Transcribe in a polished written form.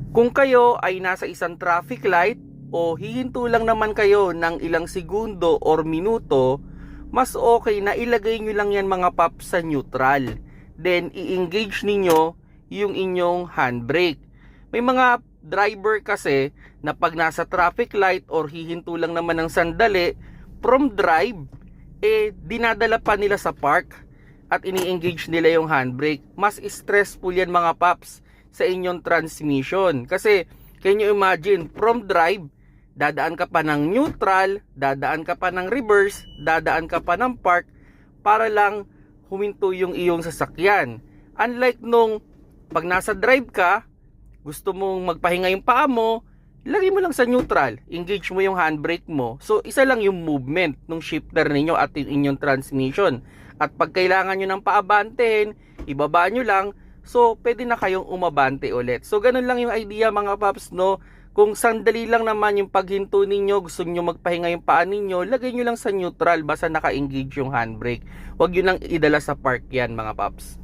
Kung kayo ay nasa isang traffic light o hihinto lang naman kayo ng ilang segundo or minuto, mas okay na ilagay nyo lang yan mga paps sa neutral. Then i-engage ninyo yung inyong handbrake. May mga driver kasi na pag nasa traffic light or hihinto lang naman ng sandali, from drive, dinadala pa nila sa park at ini-engage nila yung handbrake. Mas stressful yan mga paps sa inyong transmission. Kasi, can you imagine, from drive, dadaan ka pa ng neutral, dadaan ka pa ng reverse, dadaan ka pa ng park, para lang huminto yung iyong sasakyan. Unlike nung, pag nasa drive ka, gusto mong magpahinga yung paa mo, lagay mo lang sa neutral, engage mo yung handbrake mo. So, isa lang yung movement ng shifter ninyo at yung inyong transmission. At pag kailangan nyo ng paabantehin, ibaba nyo lang, so, pwede na kayong umabante ulit. So, ganun lang yung idea mga paps, no? Kung sandali lang naman yung paghinto ninyo, gusto nyo magpahinga yung paa ninyo, lagay nyo lang sa neutral, basta naka-engage yung handbrake. Huwag nyo lang idala sa park yan mga paps.